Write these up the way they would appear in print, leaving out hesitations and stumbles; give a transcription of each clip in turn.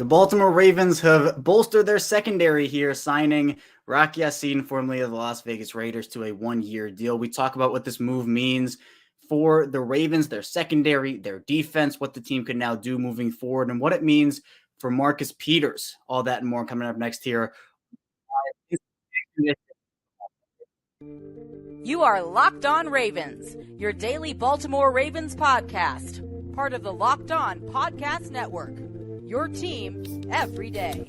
The Baltimore Ravens have bolstered their secondary here, signing Rock Ya-Sin, formerly of the Las Vegas Raiders, to a one-year deal. We talk about what this move means for the Ravens, their secondary, their defense, what the team can now do moving forward, and what it means for Marcus Peters. All that and more coming up next here. You are Locked On Ravens, your daily Baltimore Ravens podcast, part of the Locked On Podcast Network, your team every day.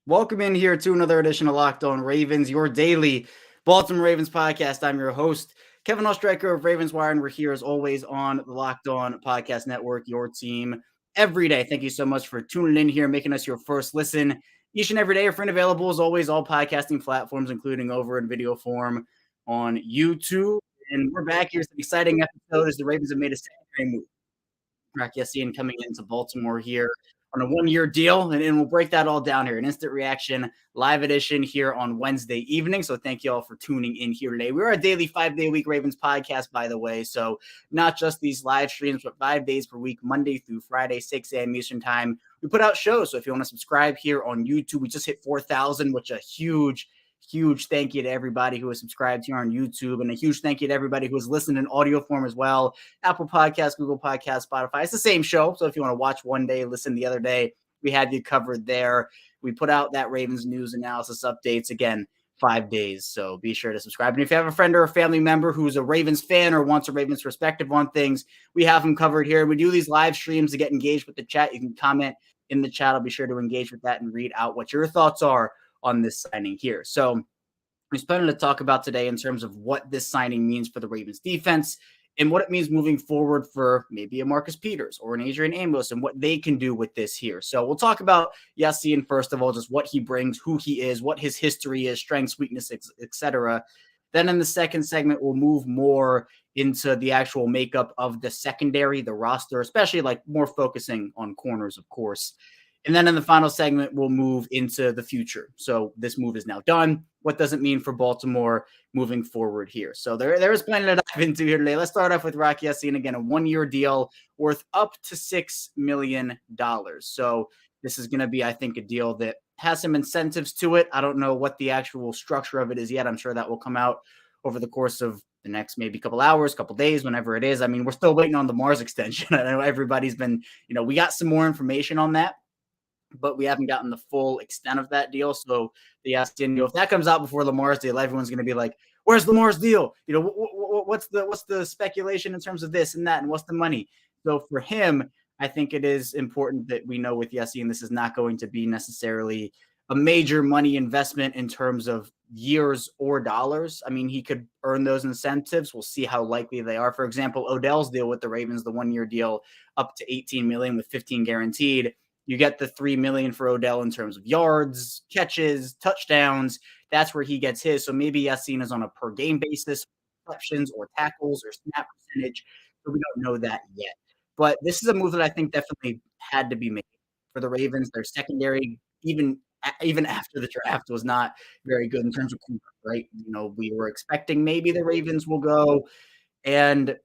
Welcome in here to another edition of Locked On Ravens, your daily Baltimore Ravens podcast. I'm your host, Kevin Ostreicher of Ravens Wire, and we're here as always on the Locked On Podcast Network, your team every day. Thank you so much for tuning in here, making us your first listen each and every day. Our friend available as always, all podcasting platforms, including over in video form on YouTube. And we're back here. It's an exciting episode as the Ravens have made a secondary move. Rock Ya-Sin coming into Baltimore here on a one-year deal, and we'll break that all down here. An instant reaction live edition here on Wednesday evening. So thank you all for tuning in here today. We're a daily 5-day-a-week Ravens podcast, by the way. So not just these live streams, but 5 days per week, Monday through Friday, 6 a.m. Eastern time. We put out shows. So if you want to subscribe here on YouTube, we just hit 4,000, which is a huge thank you to everybody who has subscribed here on YouTube, and a huge thank you to everybody who has listened in audio form as well. Apple Podcasts, Google Podcasts, Spotify. It's the same show. So if you want to watch one day, listen the other day, we had you covered there. We put out that Ravens news analysis updates again, 5 days. So be sure to subscribe. And if you have a friend or a family member who's a Ravens fan or wants a Ravens perspective on things, we have them covered here. We do these live streams to get engaged with the chat. You can comment in the chat. I'll be sure to engage with that and read out what your thoughts are on this signing here. So there's plenty to talk about today in terms of what this signing means for the Ravens defense and what it means moving forward for maybe a Marcus Peters or an Adrian Amos and what they can do with this here. So we'll talk about Ya-Sin first of all, just what he brings, who he is, what his history is, strengths, weaknesses, etc. Then in the second segment, we'll move more into the actual makeup of the secondary, the roster, especially like more focusing on corners, of course. And then in the final segment, we'll move into the future. So this move is now done. What does it mean for Baltimore moving forward here? So there is plenty to dive into here today. Let's start off with Rock Ya-Sin. Again, a one-year deal worth up to $6 million. So this is going to be, I think, a deal that has some incentives to it. I don't know what the actual structure of it is yet. I'm sure that will come out over the course of the next maybe couple hours, couple days, whenever it is. I mean, we're still waiting on the Mars extension. I know everybody's been, we got some more information on that, but we haven't gotten the full extent of that deal. So the Ya-Sin deal, if that comes out before Lamar's deal, everyone's going to be like, where's Lamar's deal? What's the speculation in terms of this and that, and what's the money? So for him, I think it is important that we know with Ya-Sin, this is not going to be necessarily a major money investment in terms of years or dollars. I mean, he could earn those incentives. We'll see how likely they are. For example, Odell's deal with the Ravens, the one-year deal up to $18 million with 15 guaranteed. You get the $3 million for Odell in terms of yards, catches, touchdowns. That's where he gets his. So maybe Ya-Sin is on a per game basis, receptions or tackles or snap percentage. So we don't know that yet. But this is a move that I think definitely had to be made for the Ravens. Their secondary, even after the draft, was not very good in terms of corner, right? We were expecting maybe the Ravens will go and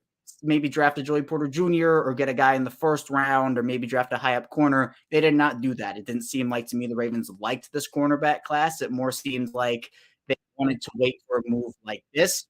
maybe draft a Joey Porter Jr. or get a guy in the first round or maybe draft a high-up corner. They did not do that. It didn't seem like to me the Ravens liked this cornerback class. It more seemed like they wanted to wait for a move like this.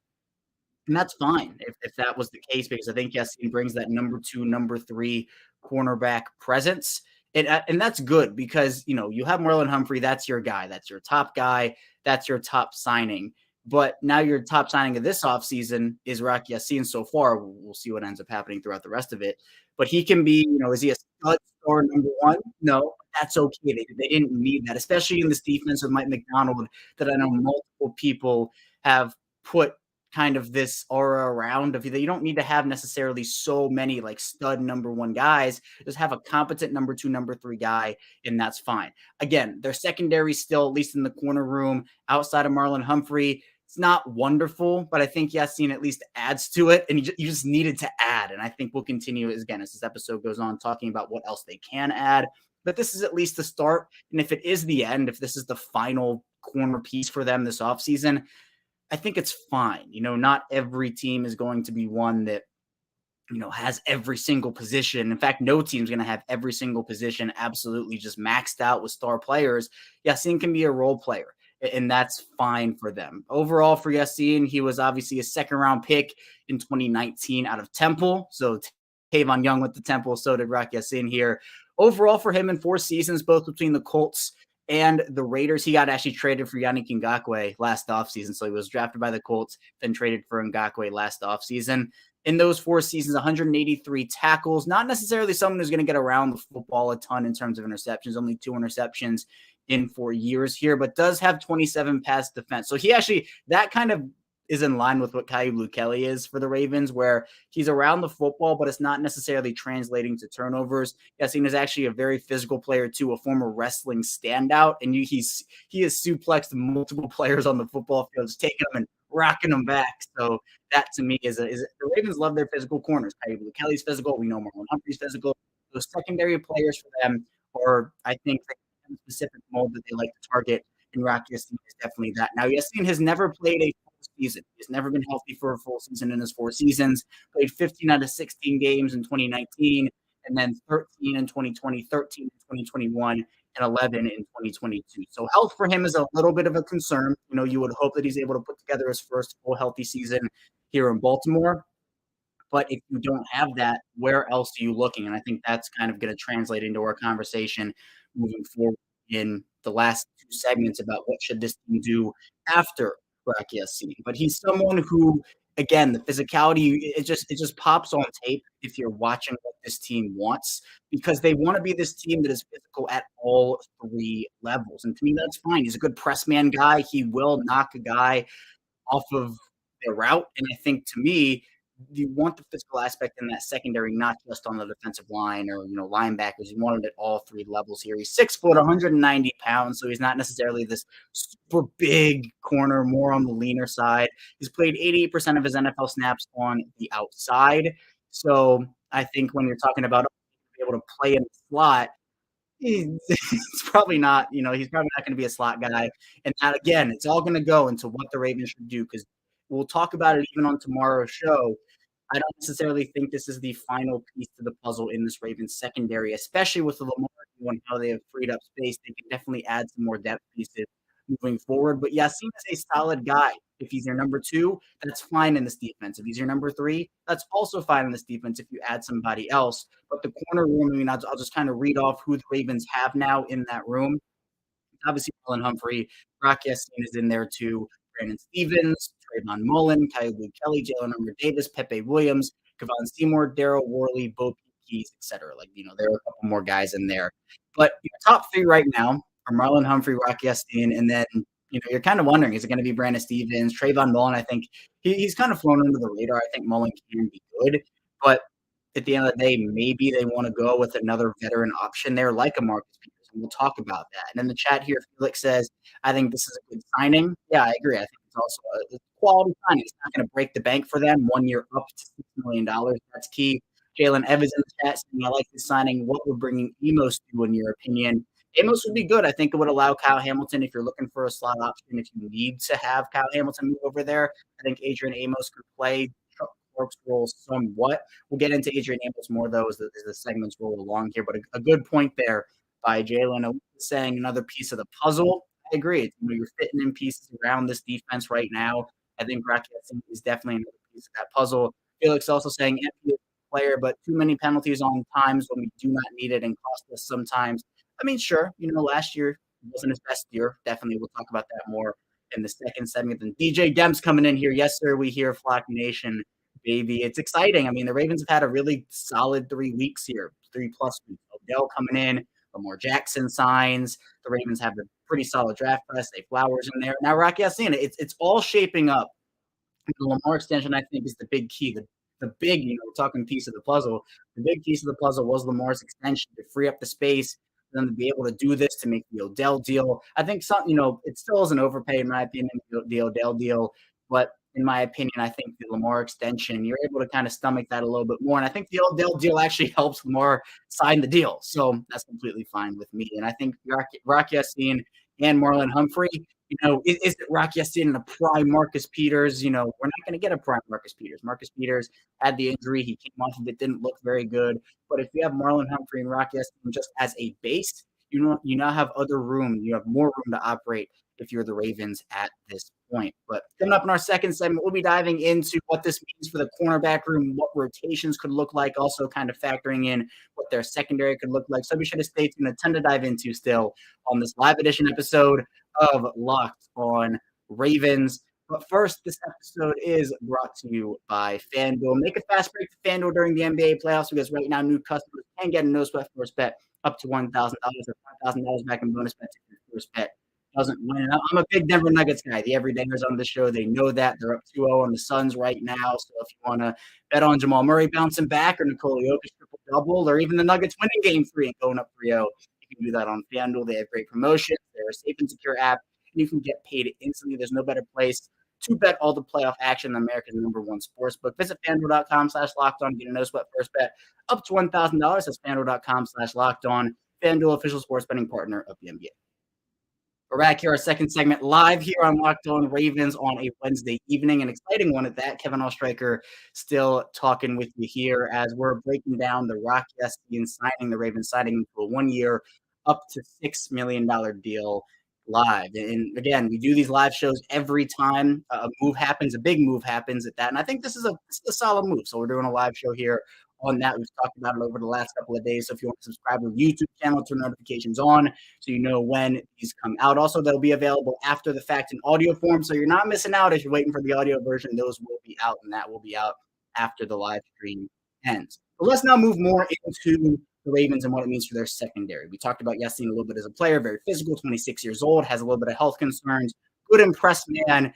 And that's fine if that was the case, because I think Ya-Sin brings that number 2, number 3 cornerback presence. And that's good because, you have Marlon Humphrey. That's your guy. That's your top guy. That's your top signing. But now your top signing of this offseason is Rock Ya-Sin so far. We'll see what ends up happening throughout the rest of it. But he can be, is he a stud star number 1? No, that's okay. They didn't need that, especially in this defense with Mike McDonald that I know multiple people have put kind of this aura around of you don't need to have necessarily so many like stud number 1 guys. Just have a competent number 2, number 3 guy, and that's fine. Again, their secondary still, at least in the corner room, outside of Marlon Humphrey, it's not wonderful, but I think Ya-Sin at least adds to it, and you just needed to add. And I think we'll continue, as this episode goes on, talking about what else they can add. but this is at least the start. And if it is the end, if this is the final corner piece for them this offseason, I think it's fine. Not every team is going to be one that has every single position. In fact, no team's going to have every single position absolutely just maxed out with star players. Yassin can be a role player, and that's fine for them. Overall, for Yassin, he was obviously a second-round pick in 2019 out of Temple. So Tavon Young went to Temple, so did Rock Yassin here. Overall, for him in 4 seasons, both between the Colts and the Raiders, he got actually traded for Yannick Ngakoue last offseason. So he was drafted by the Colts, then traded for Ngakoue last offseason. In those 4 seasons, 183 tackles, not necessarily someone who's going to get around the football a ton in terms of interceptions, only 2 interceptions in 4 years here, but does have 27 pass defense. So he actually, that kind of is in line with what Kyu Blu Kelly is for the Ravens, where he's around the football, but it's not necessarily translating to turnovers. Yassin is actually a very physical player too, a former wrestling standout, and he has suplexed multiple players on the football field, just taking them and rocking them back. So that to me is the Ravens love their physical corners. Kyu Blu Kelly's physical. We know Marlon Humphrey's physical. Those secondary players for them are, I think, a specific mold that they like to target. And Rock Yassin is definitely that. Now, Yassin has never played a full season. He's never been healthy for a full season in his 4 seasons. Played 15 out of 16 games in 2019, and then 13 in 2020, 13 in 2021, and 11 in 2022. So health for him is a little bit of a concern. You would hope that he's able to put together his first full healthy season here in Baltimore. But if you don't have that, where else are you looking? And I think that's kind of going to translate into our conversation moving forward in the last 2 segments about what should this team do after Rock Yassin. But he's someone who, again, the physicality, it just pops on tape if you're watching what this team wants, because they want to be this team that is physical at all 3 levels. And to me, that's fine. He's a good press man guy. He will knock a guy off of their route. And I think, to me, you want the physical aspect in that secondary, not just on the defensive line or, linebackers. You want it at all 3 levels here. He's 6 foot, 190 pounds, so he's not necessarily this super big corner, more on the leaner side. He's played 88% of his NFL snaps on the outside. So I think when you're talking about being able to play in the slot, he's probably not, he's probably not going to be a slot guy. And that, again, it's all going to go into what the Ravens should do, because we'll talk about it even on tomorrow's show. I don't necessarily think this is the final piece to the puzzle in this Ravens secondary, especially with the Lamar and how they have freed up space. They can definitely add some more depth pieces moving forward. But Yassin is a solid guy. If he's your number 2, that's fine in this defense. If he's your number 3, that's also fine in this defense if you add somebody else. But the corner room, I'll just kind of read off who the Ravens have now in that room. Obviously, Marlon Humphrey, Rock Yassin is in there too. Brandon Stevens, Trayvon Mullen, Kyu Blu Kelly, Jalen Armour-Davis, Pepe Williams, Kevon Seymour, Daryl Worley, Bo Keys, etc. There are a couple more guys in there. But your top 3 right now are Marlon Humphrey, Rock Yassin, and then you're kind of wondering, is it going to be Brandon Stevens, Trayvon Mullen? I think he's kind of flown under the radar. I think Mullen can be good, but at the end of the day, maybe they want to go with another veteran option there, like a Marcus Peters. And we'll talk about that. And in the chat here, Felix says, I think this is a good signing. Yeah, I agree. I think it's also a quality signing. It's not going to break the bank for them. 1 year up to $6 million. That's key. Jalen Evans in the chat saying, I like this signing. What would bringing Amos do, in your opinion? Amos would be good. I think it would allow Kyle Hamilton, if you're looking for a slot option, if you need to have Kyle Hamilton move over there, I think Adrian Amos could play Corp's role somewhat. We'll get into Adrian Amos more, though, as the segments roll along here. But a good point there by Jalen saying another piece of the puzzle. I agree. You're fitting in pieces around this defense right now. I think Rock Yassin is definitely another piece of that puzzle. Felix also saying empty player, but too many penalties on times when we do not need it and cost us sometimes. I mean, sure, last year wasn't his best year. Definitely, we'll talk about that more in the second segment. And DJ Dem's coming in here. Yes, sir, we hear Flock Nation, baby. It's exciting. I mean, the Ravens have had a really solid 3 weeks here, 3+ weeks. Odell coming in, Lamar Jackson signs. The Ravens have a pretty solid draft class. They Flowers in there. Now, Rock Yassin, it's all shaping up. The Lamar extension, I think, is the big key. The big, we're talking piece of the puzzle. The big piece of the puzzle was Lamar's extension to free up the space for them to be able to do this, to make the Odell deal. I think it still is an overpay, in my opinion, the Odell deal. But in my opinion, I think the Lamar extension, you're able to kind of stomach that a little bit more. And I think the Odell deal actually helps Lamar sign the deal. So that's completely fine with me. And I think Rock Ya-Sin and Marlon Humphrey, is it Rock Ya-Sin and a prime Marcus Peters? We're not going to get a prime Marcus Peters. Marcus Peters had the injury. He came off of it, didn't look very good. But if you have Marlon Humphrey and Rock Ya-Sin just as a base, you now have other room. You have more room to operate if you're the Ravens at this point. But coming up in our second segment, we'll be diving into what this means for the cornerback room, what rotations could look like, also kind of factoring in what their secondary could look like. So be sure to stay tuned. A ton to dive into still on this live edition episode of Locked on Ravens. But first, this episode is brought to you by FanDuel. Make a fast break to FanDuel during the NBA playoffs because right now new customers can get a no sweat first bet up to $1,000 or $5,000 back in bonus bets if your first bet doesn't win. I'm a big Denver Nuggets guy. The everydayers on the show, they know that. They're up 2-0 on the Suns right now. So if you want to bet on Jamal Murray bouncing back or Nikola Jokic triple-double or even the Nuggets winning game 3 and going up 3-0, you can do that on FanDuel. They have great promotions. They're a safe and secure app, and you can get paid instantly. There's no better place to bet all the playoff action than America's #1 sportsbook. Visit FanDuel.com/lockedon. Get a no sweat first bet up to $1,000. That's FanDuel.com/lockedon. FanDuel, official sports betting partner of the NBA. We're back here, our second segment, live here on Locked On Ravens on a Wednesday evening, an exciting one at that. Kevin Oestreicher still talking with you here as we're breaking down the Rock Ya-Sin signing, the Ravens signing into a 1-year, up to $6 million deal live. And again, we do these live shows every time a move happens, a big move happens at that. And I think this is a solid move. So we're doing a live show here on that. We've talked about it over the last couple of days. So if you want to subscribe to the YouTube channel, turn notifications on so you know when these come out. Also, they'll be available after the fact in audio form. So you're not missing out if you're waiting for the audio version. Those will be out, and that will be out after the live stream ends. But let's now move more into the Ravens and what it means for their secondary. We talked about Ya-Sin a little bit as a player, very physical, 26 years old, has a little bit of health concerns, good impressed man.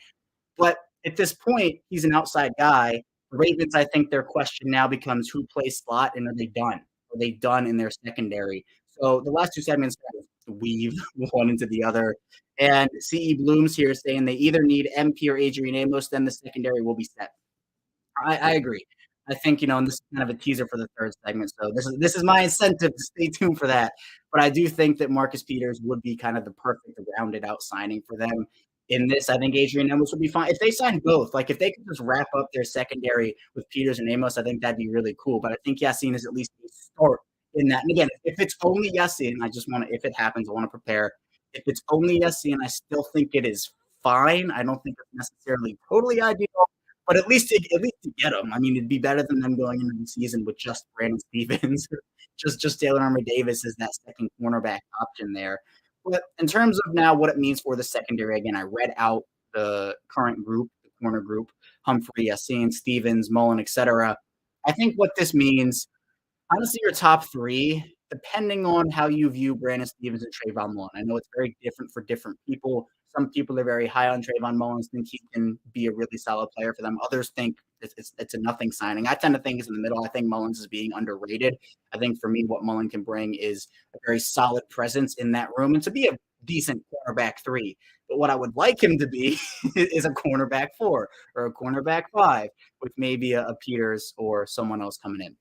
But at this point, he's an outside guy. The Ravens, I think their question now becomes who plays slot and are they done? Are they done in their secondary? So the last two segments kind of weave one into the other. And C.E. Bloom's here saying they either need MP or Adrian Amos, then the secondary will be set. I agree. I think, and this is kind of a teaser for the third segment. So this is my incentive to stay tuned for that. But I do think that Marcus Peters would be kind of the perfect rounded out signing for them. In this, I think Adrian Amos would be fine. If they sign both, like if they could just wrap up their secondary with Peters and Amos, I think that'd be really cool. But I think Ya-Sin is at least a start in that. And again, if it's only Ya-Sin, if it happens, I want to prepare. If it's only Ya-Sin, I still think it is fine. I don't think it's necessarily totally ideal. But at least to get them. I mean, it'd be better than them going into the season with just Brandon Stevens, just Taylor Armour-Davis as that second cornerback option there. But in terms of now what it means for the secondary, again, I read out the current group, the corner group, Humphrey, Ya-Sin, Stevens, Mullen, etc. I think what this means, honestly, your top three, depending on how you view Brandon Stevens and Trayvon Mullen. I know it's very different for different people. Some people are very high on Trayvon Mullen, think he can be a really solid player for them. Others think it's a nothing signing. I tend to think it's in the middle. I think Mullins is being underrated. I think for me, what Mullen can bring is a very solid presence in that room and to be a decent cornerback 3. But what I would like him to be is a cornerback 4 or a cornerback 5 with maybe a Peters or someone else coming in.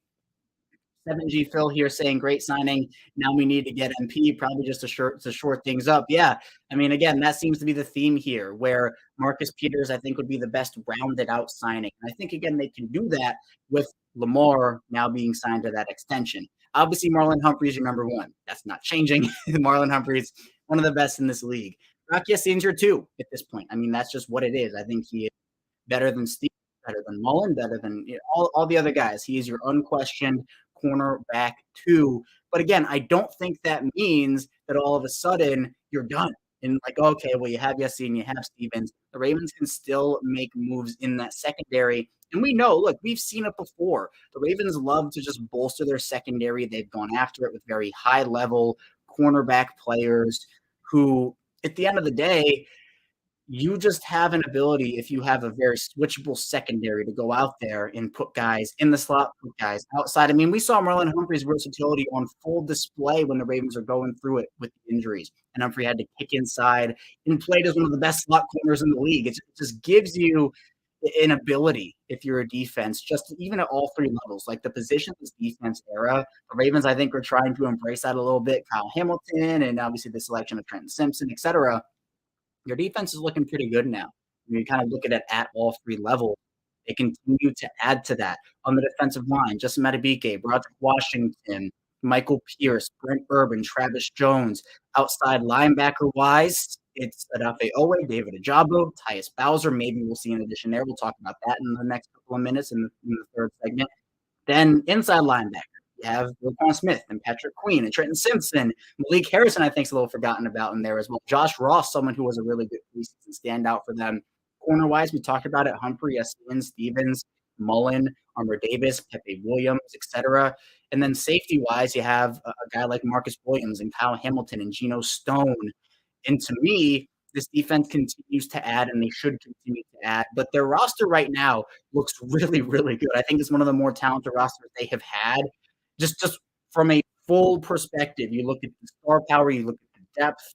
7G Phil here saying great signing. Now we need to get MP, probably just to short things up. Yeah, I mean, again, that seems to be the theme here, where Marcus Peters, I think, would be the best rounded out signing. And I think, again, they can do that with Lamar now being signed to that extension. Obviously, Marlon Humphrey is your number 1. That's not changing. Marlon Humphrey's one of the best in this league. Rock Ya-Sin's your 2 at this point. I mean, that's just what it is. I think he is better than Steve, better than Mullen, better than all the other guys. He is your unquestioned cornerback 2. But again, I don't think that means that all of a sudden you're done. And like, okay, well, you have Ya-Sin, you have Stevens. The Ravens can still make moves in that secondary. And we know, look, we've seen it before. The Ravens love to just bolster their secondary. They've gone after it with very high-level cornerback players who, at the end of the day, you just have an ability, if you have a very switchable secondary, to go out there and put guys in the slot, put guys outside. I mean, we saw Marlon Humphrey's versatility on full display when the Ravens are going through it with the injuries. And Humphrey had to kick inside and played as one of the best slot corners in the league. It just gives you inability if you're a defense, just even at all three levels, like the position this defense era. The Ravens, I think, are trying to embrace that a little bit. Kyle Hamilton and obviously the selection of Trenton Simpson, et cetera. Your defense is looking pretty good now. When you kind of look at it at all three levels, they continue to add to that. On the defensive line, Justin Madubuike, Broderick Washington, Michael Pierce, Brent Urban, Travis Jones. Outside linebacker-wise, it's Adafe Owe, David Ojabo, Tyus Bowser. Maybe we'll see an addition there. We'll talk about that in the next couple of minutes in the third segment. Then inside linebacker, you have Roquan Smith and Patrick Queen and Trenton Simpson. Malik Harrison, I think, is a little forgotten about in there as well. Josh Ross, someone who was a really good preseason standout for them. Corner-wise, we talked about it. Humphrey, Estienne, Stevens, Mullen, Armour Davis, Pepe Williams, etc. And then safety-wise, you have a guy like Marcus Williams and Kyle Hamilton and Geno Stone. And to me, this defense continues to add, and they should continue to add. But their roster right now looks really, really good. I think it's one of the more talented rosters they have had. Just from a full perspective, you look at the star power, you look at the depth.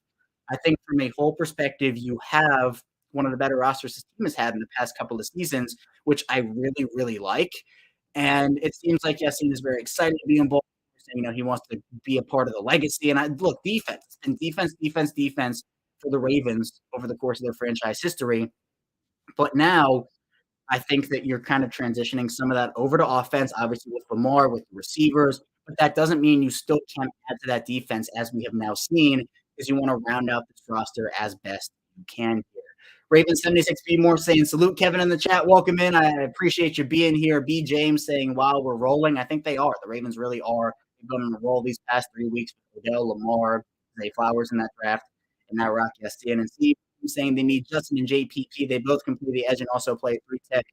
I think from a whole perspective, you have one of the better rosters this team has had in the past couple of seasons, which I really, really like. And it seems like Yassine is very excited to be in Baltimore. He wants to be a part of the legacy. And look, defense and defense for the Ravens over the course of their franchise history. But now I think that you're kind of transitioning some of that over to offense, obviously with Lamar, with the receivers. But that doesn't mean you still can't add to that defense, as we have now seen, because you want to round out this roster as best you can here. Ravens 76B more saying, salute Kevin in the chat. Welcome in. I appreciate you being here. B. James saying, wow, we're rolling. I think they are. The Ravens really are. They've been on a roll these past 3 weeks with Odell, Lamar, Zay Flowers in that draft, and now Rocky Estienne. And Steve saying they need Justin and JPP. They both can play the edge and also play 3-tech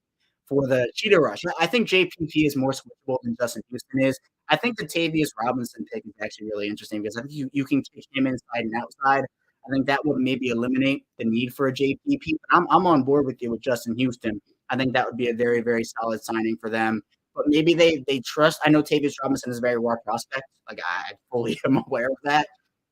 for the cheetah rush. I think JPP is more switchable than Justin Houston is. I think the Tavius Robinson pick is actually really interesting because I think you can kick him inside and outside. I think that would maybe eliminate the need for a JPP. I'm on board with you with Justin Houston. I think that would be a very, very solid signing for them. But maybe they trust. I know Tavius Robinson is a very raw prospect. Like I fully am aware of that.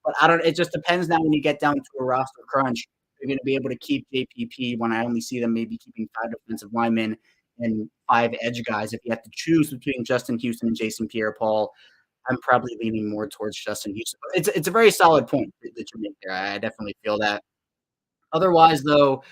But I don't. It just depends now when you get down to a roster crunch. You're going to be able to keep JPP when I only see them maybe keeping 5 defensive linemen and 5 edge guys. If you have to choose between Justin Houston and Jason Pierre-Paul, I'm probably leaning more towards Justin Houston. It's a very solid point that you make there. I definitely feel that. Otherwise, though,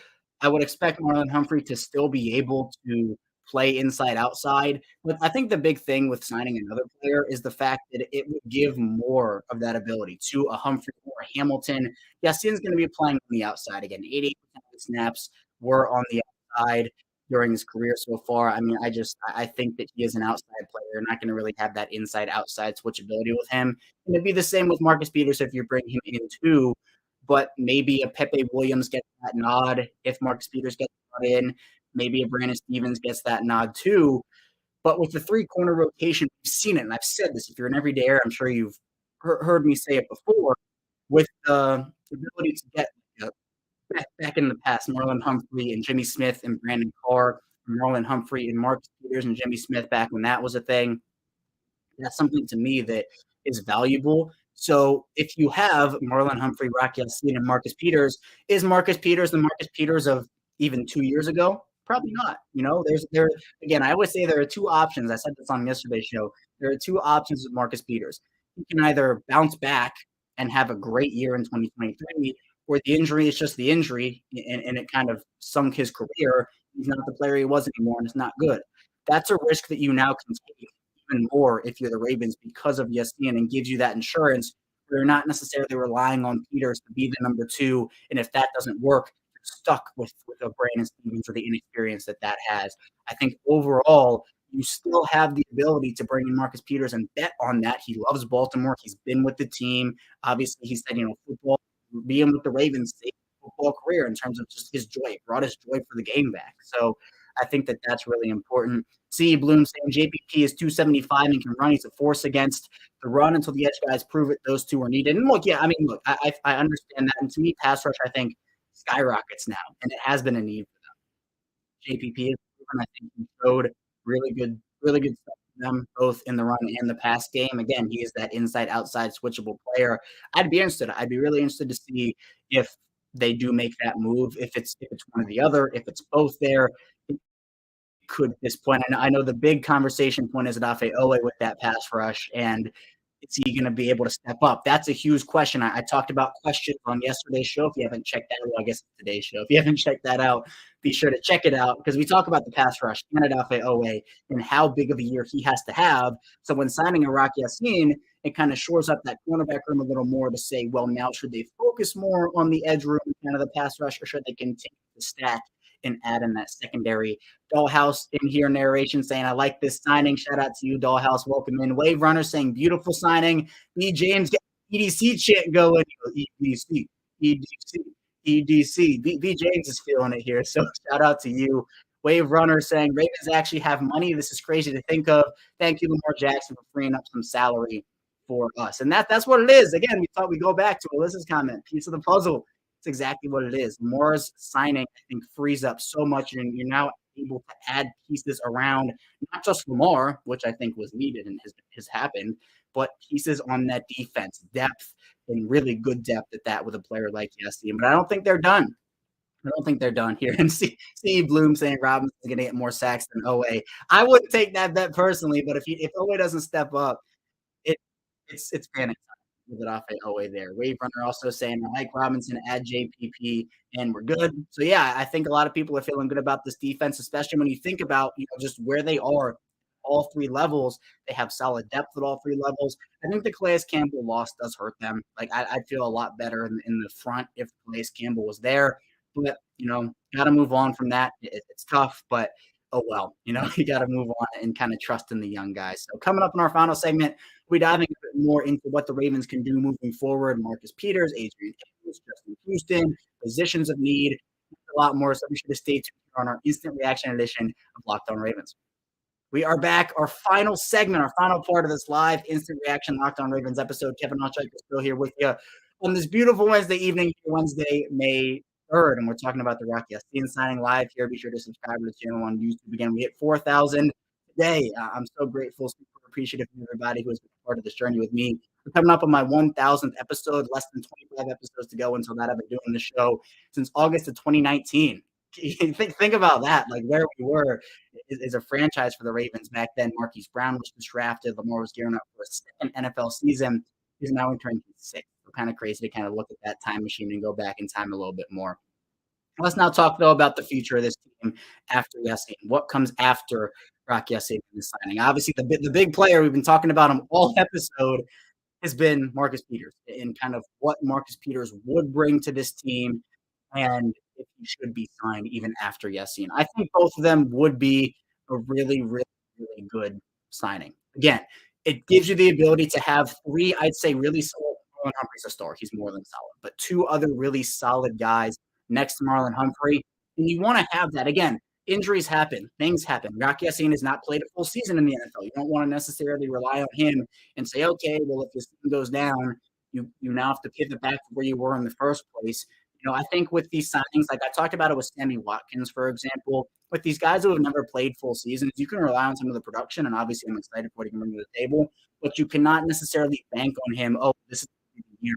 I would expect Marlon Humphrey to still be able to play inside outside. But I think the big thing with signing another player is the fact that it would give more of that ability to a Humphrey or a Hamilton. Yassine's going to be playing on the outside again. 88% of the snaps were on the outside during his career so far. I mean, I think that he is an outside player. You're not going to really have that inside-outside switchability with him. And it'd be the same with Marcus Peters if you bring him in too. But maybe a Pepe Williams gets that nod if Marcus Peters gets brought in. Maybe a Brandon Stevens gets that nod too. But with the 3-corner rotation, we've seen it. And I've said this. If you're an everydayer, I'm sure you've heard me say it before. With the ability to get back in the past, Marlon Humphrey and Jimmy Smith and Brandon Carr, Marlon Humphrey and Marcus Peters and Jimmy Smith back when that was a thing. That's something to me that is valuable. So if you have Marlon Humphrey, Rocky Estienne, and Marcus Peters, is Marcus Peters the Marcus Peters of even 2 years ago? Probably not. Again, I always say there are 2 options. I said this on yesterday's show. There are 2 options with Marcus Peters. He can either bounce back and have a great year in 2023, or the injury is just the injury and it kind of sunk his career. He's not the player he was anymore, and it's not good. That's a risk that you now can take even more if you're the Ravens because of ESPN, and gives you that insurance where you're not necessarily relying on Peters to be the number 2. And if that doesn't work, you're stuck with a Brandon Stevens or the inexperience that has. I think overall, you still have the ability to bring in Marcus Peters and bet on that. He loves Baltimore. He's been with the team. Obviously, he said, football, being with the Ravens, saved his football career in terms of just his joy. It brought his joy for the game back. So I think that that's really important. C. Bloom saying JPP is 275 and can run. He's a force against the run until the edge guys prove it. Those 2 are needed. And look, I understand that. And to me, pass rush, I think, skyrockets now. And it has been a need for them. JPP is proven. I think he showed really good stuff for them, both in the run and the pass game. Again, he is that inside-outside switchable player. I'd be really interested to see if they do make that move, if it's one or the other, if it's both there. could at this point. I know the big conversation point is Odafe Owe with that pass rush, and is he going to be able to step up? That's a huge question. I talked about questions on yesterday's show. If you haven't checked that out, I guess it's today's show. If you haven't checked that out, be sure to check it out because we talk about the pass rush and Odafe Owe and how big of a year he has to have. So when signing a Rock Yassin, it kind of shores up that cornerback room a little more to say, well, now should they focus more on the edge room, kind of the pass rush, or should they continue to stack and add in that secondary? Dollhouse in here narration saying, I like this signing. Shout out to you, Dollhouse. Welcome in. Wave Runner saying, beautiful signing. B. James, get EDC chant going. EDC, EDC, EDC. B. James is feeling it here. So shout out to you. Wave Runner saying, Ravens actually have money. This is crazy to think of. Thank you, Lamar Jackson, for freeing up some salary for us. And that's what it is. Again, we thought we'd go back to Alyssa's comment, piece of the puzzle. It's exactly what it is. Lamar's signing, I think, frees up so much, and you're now able to add pieces around not just Lamar, which I think was needed and has happened, but pieces on that defense, depth, and really good depth at that with a player like Yassin. But I don't think they're done. I don't think they're done here. And Steve Bloom saying Robinson's going to get more sacks than Owe. I wouldn't take that bet personally, but if Owe doesn't step up, it's panic time with Odafe Owe there. Wave Runner also saying, I like Robinson, add JPP, and we're good. So, yeah, I think a lot of people are feeling good about this defense, especially when you think about just where they are, all three levels. They have solid depth at all three levels. I think the Calais Campbell loss does hurt them. Like, I'd feel a lot better in the front if Calais Campbell was there. But, got to move on from that. It's tough, but oh well, you got to move on and kind of trust in the young guys. So coming up in our final segment, we're diving a bit more into what the Ravens can do moving forward. Marcus Peters, Adrian Amos, Justin Houston, positions of need, a lot more. So be sure to stay tuned on our instant reaction edition of Locked On Ravens. We are back. Our final segment, our final part of this live instant reaction Locked On Ravens episode. Kevin Oshak is still here with you on this beautiful Wednesday evening, Wednesday, May 3rd, and we're talking about the Rock Yassin signing live here. Be sure to subscribe to the channel on YouTube. Again, we hit 4,000 today. I'm so grateful, super appreciative of everybody who has been part of this journey with me. We're coming up on my 1,000th episode, less than 25 episodes to go until that. I've been doing the show since August of 2019. Think about that, like where we were is a franchise for the Ravens back then. Marquise Brown was just drafted. Lamar was gearing up for a second NFL season. He's now entering his sixth. Kind of crazy to kind of look at that time machine and go back in time a little bit more. Let's now talk, though, about the future of this team after Yassin. What comes after Rock Yassin in the signing? Obviously, the big player, we've been talking about him all episode, has been Marcus Peters and kind of what Marcus Peters would bring to this team and if he should be signed even after Yassin. I think both of them would be a really, really, really good signing. Again, it gives you the ability to have three, I'd say, really solid. Marlon Humphrey's a star. He's more than solid. But two other really solid guys next to Marlon Humphrey. And you want to have that. Again, injuries happen. Things happen. Rock Yassin has not played a full season in the NFL. You don't want to necessarily rely on him and say, okay, well, if this thing goes down, you now have to pivot back to where you were in the first place. I think with these signings, like I talked about it with Sammy Watkins, for example, with these guys who have never played full seasons, you can rely on some of the production. And obviously, I'm excited for what he can bring to the table. But you cannot necessarily bank on him, this is the year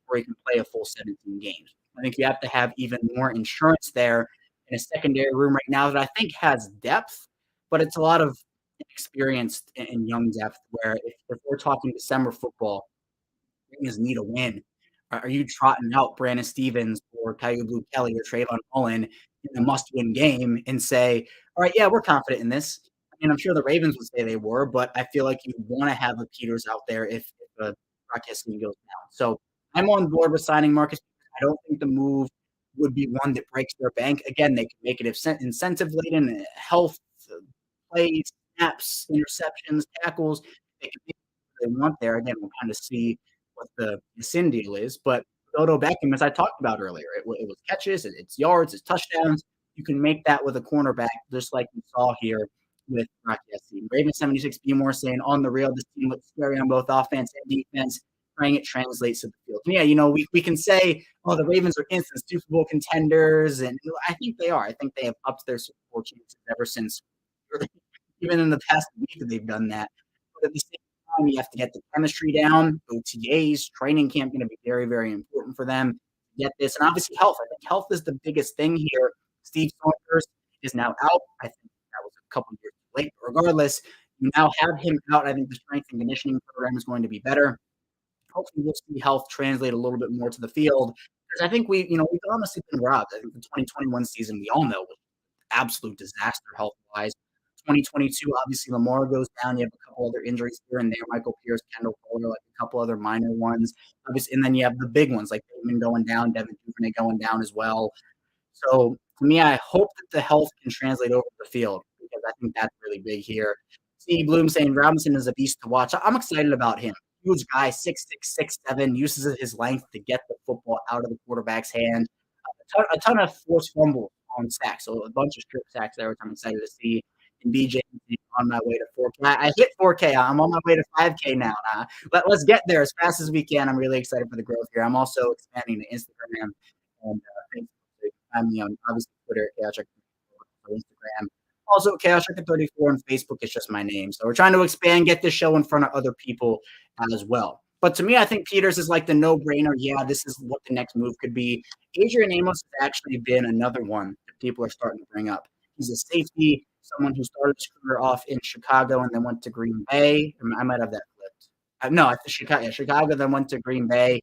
where he can play a full 17 games. I think you have to have even more insurance there in a secondary room right now that I think has depth, but it's a lot of inexperienced and young depth where if we're talking December football, Ravens need a win. Are you trotting out Brandon Stevens or Kyu Blue Kelly or Trayvon Mullen in a must-win game and say, all right, yeah, we're confident in this? I mean, I'm sure the Ravens would say they were, but I feel like you want to have a Peters out there if Rock Yassin goes down. So I'm on board with signing Marcus. I don't think the move would be one that breaks their bank. Again, they can make it incentive-laden, health, plays, snaps, interceptions, tackles. They can make what they want there. Again, we'll kind of see what the Sin deal is. But Odell Beckham, as I talked about earlier, it was catches, it's yards, it's touchdowns. You can make that with a cornerback, just like we saw here with Rock Yassin. Ravens 76 B more saying, on the real, this team looks scary on both offense and defense. Praying it translates to the field. And yeah, we can say, the Ravens are instant Super Bowl contenders, and I think they are. I think they have upped their Super Bowl chances ever since, even in the past week they've done that. But at the same time, you have to get the chemistry down. OTAs, training camp, going to be very, very important for them to get this. And obviously health. I think health is the biggest thing here. Steve Saunders is now out. I think that was a couple of years too late. But regardless, you now have him out. I think the strength and conditioning program is going to be better. Hopefully, we'll see health translate a little bit more to the field because I think we've honestly been robbed. I think the 2021 season we all know was absolute disaster health wise. 2022, obviously Lamar goes down. You have a couple other injuries here and there. Michael Pierce, Kendall Fuller, like a couple other minor ones. Obviously, and then you have the big ones like Bateman going down, Devin Duvernay going down as well. So to me, I hope that the health can translate over the field because I think that's really big here. See Bloom saying Robinson is a beast to watch. I'm excited about him. Huge guy, 6'6", 6'7", uses his length to get the football out of the quarterback's hand. A ton of forced fumbles on sacks, so a bunch of strip sacks there, which I'm excited to see. And BJ on my way to 4K. I hit 4K. I'm on my way to 5K now. Let's get there as fast as we can. I'm really excited for the growth here. I'm also expanding to Instagram and Facebook. I'm obviously Twitter, Chaos Record, Instagram. Also, Chaos Record 34 on Facebook is just my name. So we're trying to expand, get this show in front of other people as well. But to me, I think Peters is like the no-brainer. Yeah, this is what the next move could be. Adrian Amos has actually been another one that people are starting to bring up. He's a safety, someone who started his career off in Chicago and then went to Green Bay. I might have that flipped. No, I think Chicago, then went to Green Bay.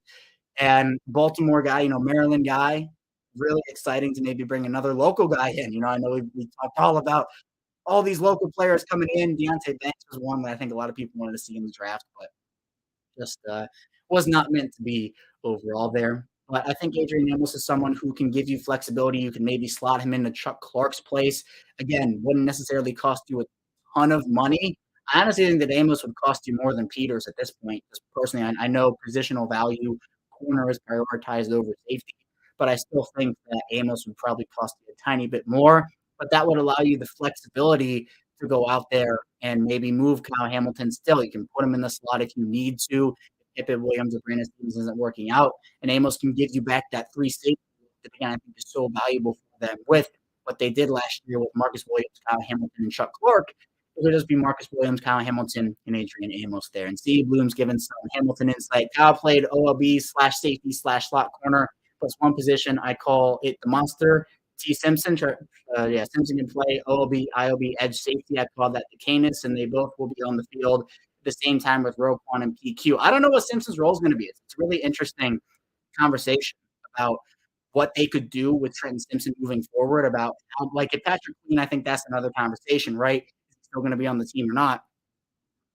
And Baltimore guy, Maryland guy, really exciting to maybe bring another local guy in. I know we talked all about all these local players coming in. Deontay Banks was one that I think a lot of people wanted to see in the draft, but just was not meant to be overall there. But I think Adrian Amos is someone who can give you flexibility. You can maybe slot him into Chuck Clark's place. Again, wouldn't necessarily cost you a ton of money. I honestly think that Amos would cost you more than Peters at this point. Just personally, I know positional value, corner is prioritized over safety, but I still think that Amos would probably cost you a tiny bit more. But that would allow you the flexibility to go out there and maybe move Kyle Hamilton still. You can put him in the slot if you need to. If Pippin Williams or Brandon Stevens isn't working out, and Amos can give you back that free safety that again I think is so valuable for them with what they did last year with Marcus Williams, Kyle Hamilton, and Chuck Clark. It would just be Marcus Williams, Kyle Hamilton, and Adrian Amos there. And Steve Bloom's given some Hamilton insight. Kyle played OLB/safety/slot corner plus one position. I call it the monster. T. Simpson, Simpson can play OLB, IOB, edge safety. I call that the Canis, and they both will be on the field at the same time with Roquan and PQ. I don't know what Simpson's role is going to be. It's a really interesting conversation about what they could do with Trenton Simpson moving forward. About like if Patrick Queen, I think that's another conversation, right? Is he still going to be on the team or not?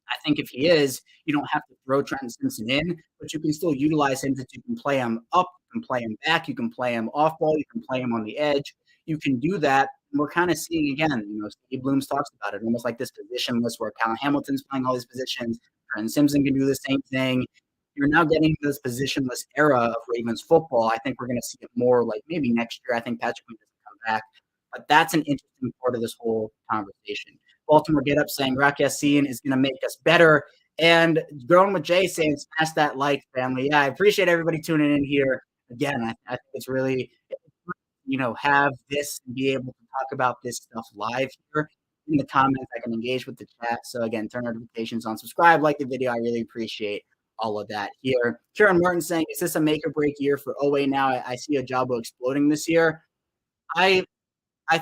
I think if he is, you don't have to throw Trenton Simpson in, but you can still utilize him that you can play him up, you can play him back, you can play him off ball, you can play him on the edge. You can do that. And we're kind of seeing again, Steve Blooms talks about it, almost like this position list where Kyle Hamilton's playing all these positions, Trenton Simpson can do the same thing. You're now getting this positionless era of Ravens football. I think we're going to see it more like maybe next year. I think Patrick Queen doesn't come back. But that's an interesting part of this whole conversation. Baltimore Get Up saying Rock Yassin is going to make us better. And Growing with Jay saying smash that like, family. Yeah, I appreciate everybody tuning in here. Again, I think it's really, have this and be able to talk about this stuff live here in the comments. I can engage with the chat. So again, turn notifications on, subscribe, like the video. I really appreciate all of that here. Kieran Martin saying, is this a make or break year for Owe now? I see Ojabo exploding this year. I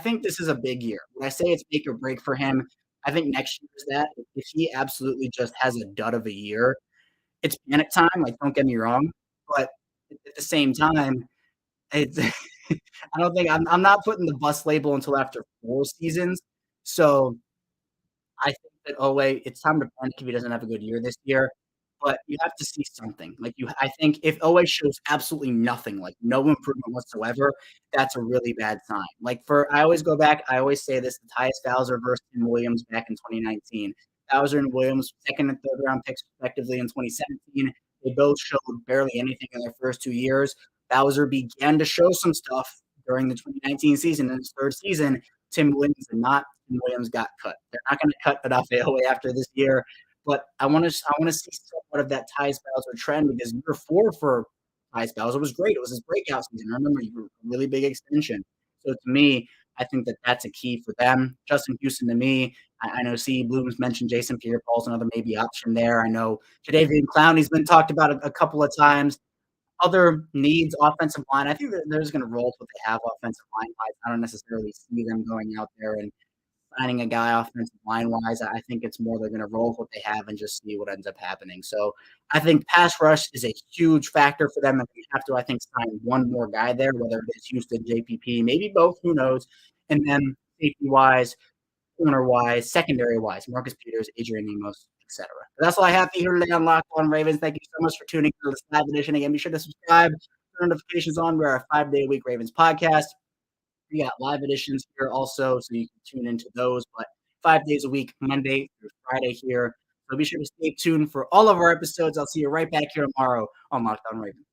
think this is a big year. When I say it's make or break for him, I think next year is that. If he absolutely just has a dud of a year, it's panic time. Like, don't get me wrong. But at the same time, it's I don't think I'm not putting the bust label until after 4 seasons. So I think that it's time to panic if he doesn't have a good year this year. But you have to see something. I think if Owe shows absolutely nothing, like no improvement whatsoever, that's a really bad sign. I always go back, I always say this: the Tyus Bowser versus Tim Williams back in 2019. Bowser and Williams, second and third round picks respectively in 2017. They both showed barely anything in their first 2 years. Bowser began to show some stuff during the 2019 season. In his third season, Tim Williams did not. Tim Williams got cut. They're not going to cut Odafe Owe after this year. But I want to see somewhat of that Tyus Bowser trend because year 4 for Tyus Bowser was great. It was his breakout season. I remember a really big extension. So to me, I think that that's a key for them. Justin Houston to me, I know C. Blooms mentioned Jason Pierre-Paul's another maybe option there. I know Jadeveon Clowney's been talked about a couple of times. Other needs, offensive line. I think that they're just going to roll with what they have offensive line-wise. I don't necessarily see them going out there and signing a guy offensive line-wise. I think it's more they're going to roll with what they have and just see what ends up happening. So I think pass rush is a huge factor for them. And we have to, I think, sign one more guy there, whether it is Houston, JPP, maybe both, who knows. And then safety-wise, corner-wise, secondary-wise, Marcus Peters, Adrian Amos, etc. That's all I have for you here today on Locked On Ravens. Thank you so much for tuning to this live edition. Again, be sure to subscribe, turn notifications on. We're a 5-day-a-week Ravens podcast. We got live editions here also, so you can tune into those. But 5 days a week, Monday through Friday here. So be sure to stay tuned for all of our episodes. I'll see you right back here tomorrow on Locked On Ravens.